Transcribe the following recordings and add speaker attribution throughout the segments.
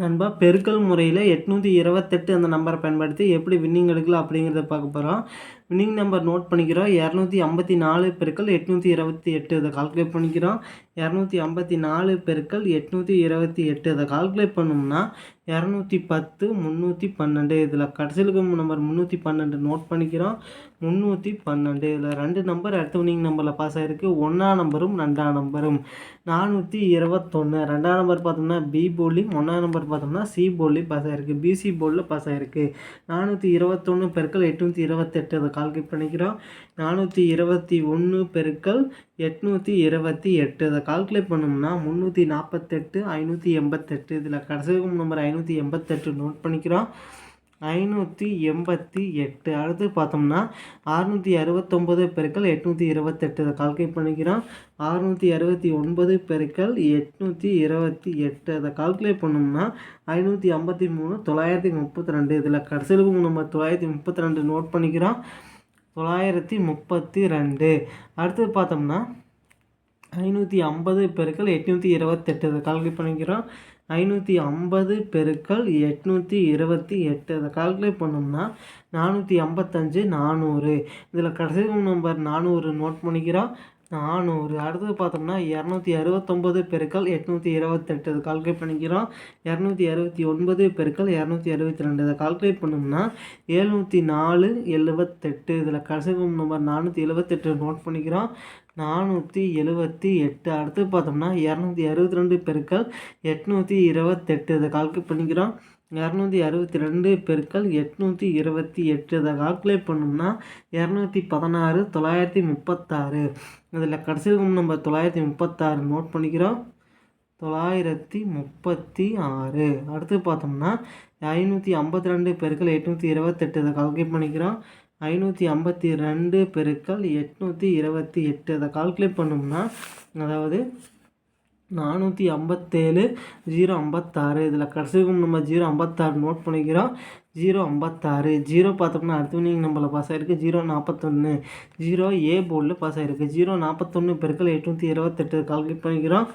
Speaker 1: நண்பா, பெருக்கல் முறையில் 828 அந்த நம்பரை பயன்படுத்தி எப்படி வின்னிங் எடுக்கலாம் அப்படிங்கிறத பார்க்க போகிறோம். வின்னிங் நம்பர் நோட் பண்ணிக்கிறோம். 254 பெருக்கல் 828 இதை கால்குலேட் பண்ணிக்கிறோம். 254 பெருக்கல் 828 இதை கால்குலேட் பண்ணோம்னா 210 312. இதில் கடைசியில் நம்பர் 312 நோட் பண்ணிக்கிறோம். 312 இதில் 2 நம்பர் அடுத்த வின்னிங் நம்பரில் பாஸ் ஆகிருக்கு. 1ஆம் நம்பரும் 2ஆம் நம்பரும். 421 2ஆம் நம்பர் பார்த்தோம்னா பி போர்ட்லையும், 1ஆம் நம்பர் பார்த்தோம்னா சி போர்ட்லையும் பாஸ் ஆகிருக்கு. பிசி போர்டில் பாஸ் ஆகிருக்கு. 421 பெருக்கல் 828 அதை கால்குலேட் பண்ணிக்கிறோம். 421 பெருக்கல் 828 அதை கால்குலேட் பண்ணோம்னா 348 588. இதில் கடைசி நம்பர் 588 நோட் பண்ணிக்கிறோம். 588. அடுத்து பார்த்தோம்னா 669 பெருக்கல் 828 இதை கால்குலேட் பண்ணிக்கிறோம். 669 பெருக்கல் 828 அதை கால்குலேட் பண்ணோம்னா 553 932. இதில் கடைசியில் நம்ம 932 நோட் பண்ணிக்கிறோம். 932. அடுத்து பார்த்தோம்னா 550 பெருக்கல் 828 இதை கால்குலேட் பண்ணிக்கிறோம். 550 பெருக்கல் 828 அதை கால்குலேட் பண்ணோம்னா 455 400. இதில் கடைசி நம்பர் 400 நோட் பண்ணிக்கிறோம். 400. அடுத்தது பார்த்தோம்னா 269 பெருக்கல் 828 இதை கால்குலேட் பண்ணிக்கிறோம். 269 பெருக்கல் 262 இதை கால்குலேட் பண்ணோம்னா 704 78. இதில் கடைசி நம்பர் 478 நோட் பண்ணிக்கிறோம். 478. அடுத்து பார்த்தோம்னா 262 பெருக்கல் 828 இதை கால்குலேட் பண்ணிக்கிறோம். 262 பெருக்கல் 828 இதை கால்குலேட் பண்ணோம்னா 216 936. இதில் கடைசி நம்ம 936 நோட் பண்ணிக்கிறோம். 936. அடுத்து பார்த்தோம்னா 552 பெருக்கல் 828 இதை கால்குலேட் பண்ணிக்கிறோம். 552 பெருக்கல் 828 அதை கால்குலேட் பண்ணோம்னா அதாவது 457 056. இதில் கடைசி நம்ம 056 நோட் பண்ணிக்கிறோம். 056. 0 பார்த்தோம்னா அடுத்த வின்னிங் நம்பரில் பாஸ் ஆகிருக்கு. 041. 0 ஏ போர்டில் பாஸ் ஆகிருக்கு. 041 பெருக்கல் 828 கால்குலேட் பண்ணிக்கிறோம்.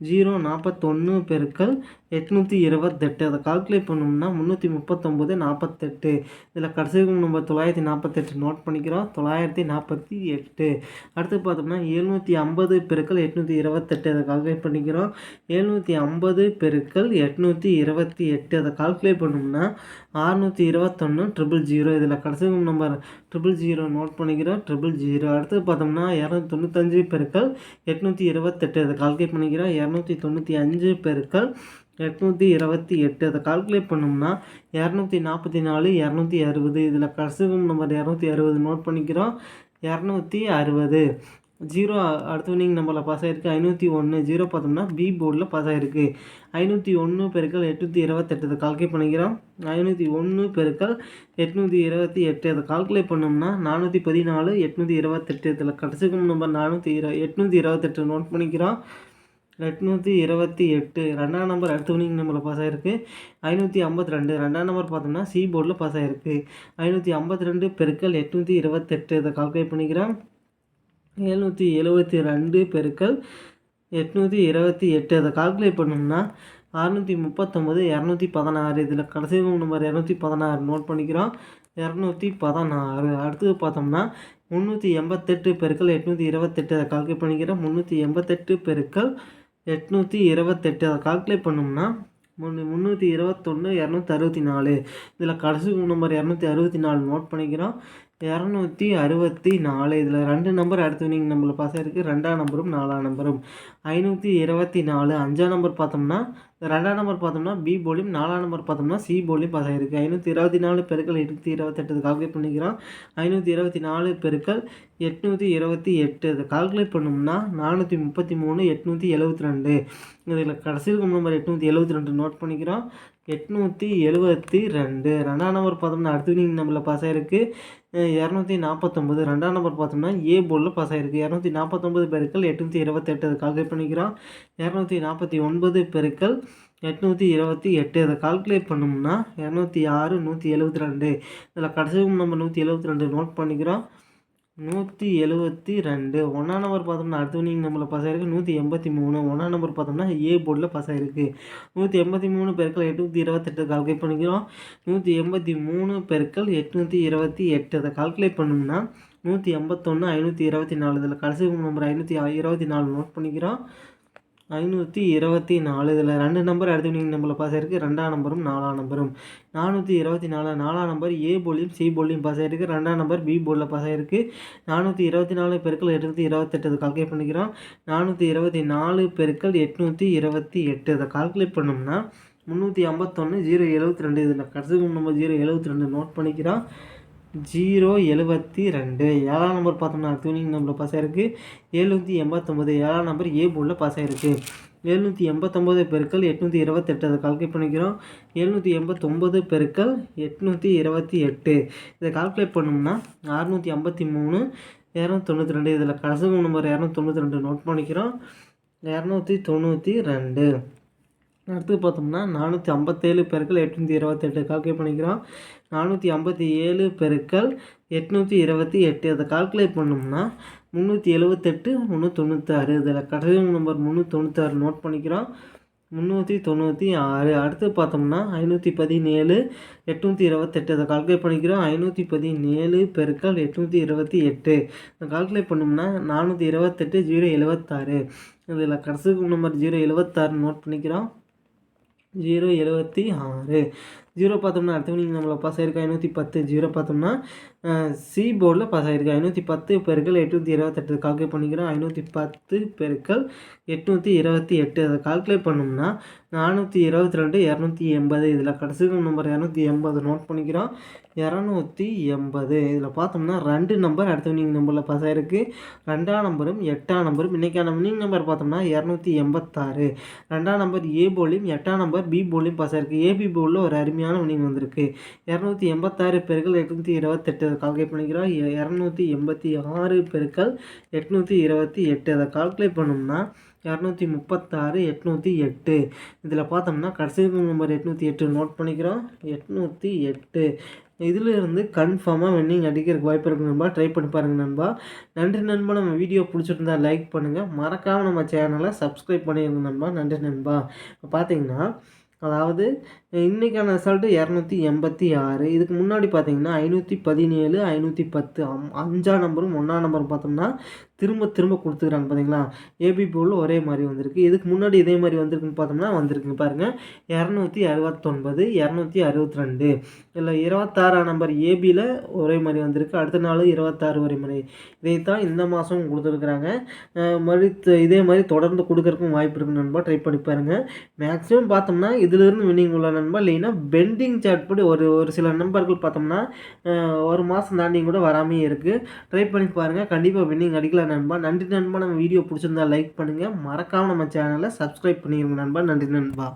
Speaker 1: 041 பெருக்கல் 828 அதை கால்குலேட் பண்ணோம்னா 339 48. இதில் கடைசி நம்ம 948 நோட் பண்ணிக்கிறோம். 948. அடுத்து பார்த்தோம்னா 750 பெருக்கல் 828 அதை கால்குலேட் பண்ணிக்கிறோம். 750 பெருக்கல் 828 அதை கால்குலேட் பண்ணோம்னா 621 000. இதில் கடைசி நம்பர் 000 நோட் பண்ணிக்கிறோம். 000. அடுத்து பார்த்தோம்னா 295 பெருக்கல் 828 அதை கால்குலேட் பண்ணிக்கிறோம். 295 பெருக்கல் 828 அதை கால்குலேட் பண்ணோம்னா 244 260. இதில் கடைசி நம்பர் 260 நோட் பண்ணிக்கிறோம். 260. 0 அடுத்த வின்னிங் நம்பரில் பாஸ் ஆகிருக்கு. 501. 0 பார்த்தோம்னா பி போர்டில் பாஸ் ஆகிருக்கு. 501 பெருக்கல் 828 அதை கால்குலேட் பண்ணிக்கிறோம். 501 பெருக்கல் 828 அதை கால்குலேட் பண்ணோம்னா 414 828. இதில் கடைசி நம்பர் 828 நோட் பண்ணிக்கிறோம். 828. 2ஆம் நம்பர் அடுத்த வின்னிங் நம்பரில் பாஸ் ஆகிருக்கு. 552. 2ஆம் நம்பர் பார்த்தோம்னா சி போர்டில் பாஸ் ஆகிருக்கு. 552 பெருக்கல் 828 இதை கால்குலேட் பண்ணிக்கிறோம். 772 பெருக்கல் 828 அதை கால்குலேட் பண்ணோம்னா 639 216. இதில் கடைசி நம்பர் 216 நோட் பண்ணிக்கிறோம். 216. அடுத்தது பார்த்தோம்னா 388 பெருக்கல் 828 அதை கால்குலேட் பண்ணிக்கிறோம். 388 பெருக்கல் 828 அதை கால்குலேட் பண்ணோம்னா 321 264. இதில் கடைசி நம்பர் 264 நோட் பண்ணிக்கிறோம். 264. இதில் 2 நம்பர் அடுத்த வின்னிங் நம்பரில் பாஸ் ஆகிருக்கு. 2ஆம் நம்பரும் 4ஆம் நம்பரும். 524. 5ஆம் நம்பர் பார்த்தோம்னா 2ஆம் நம்பர் பார்த்தோம்னா பி போர்ட்லையும், 4ஆம் நம்பர் பார்த்தோம்னா சி போர்ட்லையும் பாஸ் ஆகிருக்கு. 524 பெருக்கல் 828 கால்குலேட் பண்ணிக்கிறோம். 524 பெருக்கல் 828 இதை கால்குலேட் பண்ணோம்னா 433 872. இதில் கடைசியில் நம்பர் 872 நோட் பண்ணிக்கிறோம். 872. 2ஆம் நம்பர் பார்த்தோம்னா அடுத்த வின்னிங் நம்பரில் பாஸ் ஆகிருக்கு. 249. 2ஆம் நம்பர் பார்த்தோம்னா ஏ போர்டில் பாஸ் ஆகிருக்கு. 249 பெருக்கல் 828 அதை கால்குலேட் பண்ணிக்கிறோம். 249 பெருக்கல் 828 அதை கால்குலேட் பண்ணோம்னா 206 172. இதில் கடைசி நம்பர் 172 நோட் பண்ணிக்கிறோம். 172. 1ஆம் நம்பர் பார்த்தோம்னா அடுத்த வின்னிங் நம்பரில் பாஸ் ஆகிருக்கு 183. 1ஆம் நம்பர் பார்த்தோம்னா ஏ போர்டில் பாஸ் ஆகிருக்கு. 183 பெருக்கல் 828 கால்குலேட் பண்ணிக்கிறோம். 183 பெருக்கல் 828 அதை கால்குலேட் பண்ணோம்னா 181 524. இதில் கடைசி நம்பர் 524 நோட் பண்ணிக்கிறோம். 524. இதில் 2 நம்பர் அடுத்த வின்னிங் நம்பரில் பாஸ் ஆகிருக்கு. 2ஆம் நம்பரும் 4ஆம் நம்பரும். 424. 4ஆம் நம்பர் ஏ போர்ட்லையும் சி போர்ட்லையும் பாஸ் ஆகிருக்கு. 2ஆம் நம்பர் பி போர்டில் பாஸ் ஆகிருக்கு. 424 பெருக்கல் 828 அதை கால்குலேட் பண்ணிக்கிறோம். 424 பெருக்கல் 828 அதை கால்குலேட் பண்ணோம்னா 351 072. இதில் கடைசி நம்பர் 072 நோட் பண்ணிக்கிறோம். 072. 7ஆம் நம்பர் பார்த்தோம்னா அடுத்த வின்னிங் நம்பரில் பாஸ் ஆகிருக்கு. 789. 7ஆம் நம்பர் ஏ போர்டில் பாஸ் ஆகிருக்கு. 789 பெருக்கல் 828 அதை கால்குலேட் பண்ணிக்கிறோம். 789 பெருக்கல் 828 இதை கால்குலேட் பண்ணோம்னா 653 292. இதில் கடைசி நம்பர் 292 நோட் பண்ணிக்கிறோம். 292. அடுத்து பார்த்தோம்னா 457 பெருக்கல் 828 கால்குலேட் பண்ணிக்கிறோம். 457 பெருக்கல் 828 அதை கால்குலேட் பண்ணோம்னா 378 396. இதில் கடைசி நம்பர் 396 நோட் பண்ணிக்கிறோம். 396. அடுத்து பார்த்தோம்னா 517 828 அதை கால்குலேட் பண்ணிக்கிறோம். 517 பெருக்கல் 828 அதை கால்குலேட் பண்ணோம்னா 428 076. இதில் கடைசி நம்பர் 076 நோட் பண்ணிக்கிறோம். 076. 0 பார்த்தோம்னா அடுத்த வின்னிங் நம்பரில் பாஸ் ஆகிருக்கு. 510. 0 பார்த்தோம்னா சி போர்டில் பாஸ் ஆகிருக்கு. 510 பெருக்கல் 828 கால்குலேட் பண்ணிக்கிறோம். 510 பெருக்கல் 828 அதை கால்குலேட் பண்ணோம்னா 422 280. இதில் கடைசி நம்பர் 280 நோட் பண்ணிக்கிறோம். 280. இதில் பார்த்தோம்னா 2 நம்பர் அடுத்த வின்னிங் நம்பரில் பாஸ் ஆகிருக்கு. 2ஆம் நம்பரும் 8ஆம் நம்பரும். இன்றைக்கான வின்னிங் நம்பர் பார்த்தோம்னா 286. 2ஆம் நம்பர் ஏ போர்ட்லையும் 8ஆம் நம்பர் பி போர்ட்லையும் பாஸ் ஆகிருக்கு. ஏபி போர்டில் ஒரு அருமையான வின்னிங் வந்திருக்கு. 286 பெருக்கல் 828 அதை கால்குலேட் பண்ணிக்கிறோம். 286 பெருக்கல் 828 அதை கால்குலேட் பண்ணோம்னா 236 808. இதில் பார்த்தோம்னா கடைசி நம்பர் 808 நோட் பண்ணிக்கிறோம். 808. இதிலிருந்து கன்ஃபார்மாக வின்னிங் அடிக்கிறதுக்கு வாய்ப்பு இருக்குது நண்பா. ட்ரை பண்ணி பாருங்கள் நண்பா. நன்றி நண்பா. நம்ம வீடியோ பிடிச்சிருந்தா லைக் பண்ணுங்கள். மறக்காமல் நம்ம சேனலை சப்ஸ்கிரைப் பண்ணிடுங்க நண்பா. நன்றி நண்பா. இப்போ பார்த்தீங்கன்னா அதாவது இன்றைக்கான ரிசல்ட்டு 286. இதுக்கு முன்னாடி பார்த்தீங்கன்னா 517 510 5ஆம் நம்பரும் 1ஆம் நம்பரும் பார்த்தோம்னா திரும்ப கொடுத்துக்கிறாங்க பார்த்தீங்களா. ஏபி போர்டில் ஒரே மாதிரி வந்திருக்கு. இதுக்கு முன்னாடி இதே மாதிரி வந்திருக்குன்னு பார்த்தோம்னா வந்திருக்குங்க பாருங்கள். 269 262. இல்லை 26ஆம் நம்பர் ஏபியில் ஒரே மாதிரி வந்திருக்கு. அடுத்த நாள் 26 ஒரே மாதிரி. இதைத்தான் இந்த மாதம் கொடுத்துருக்குறாங்க. இதே மாதிரி தொடர்ந்து கொடுக்கறதுக்கும் வாய்ப்பு இருக்குது நண்பா. ட்ரை பண்ணி பாருங்கள். மேக்ஸிமம் பார்த்தோம்னா இதிலிருந்து வின்னிங் உள்ள நண்பா. இல்லைன்னா பெண்டிங் சார்ட் படி ஒரு சில நம்பர்கள் பார்த்தோம்னா ஒரு மாதம் தாண்டி கூட வராமே இருக்குது. ட்ரை பண்ணி பாருங்கள். கண்டிப்பாக வின்னிங் அடிக்கலாம் நண்பா. நன்றி நண்பா. நம்ம வீடியோ பிடிச்சிருந்தா லைக் பண்ணுங்கள். மறக்காமல் நம்ம சேனலை சப்ஸ்கிரைப் பண்ணிடுங்க நண்பா. நன்றி நண்பா.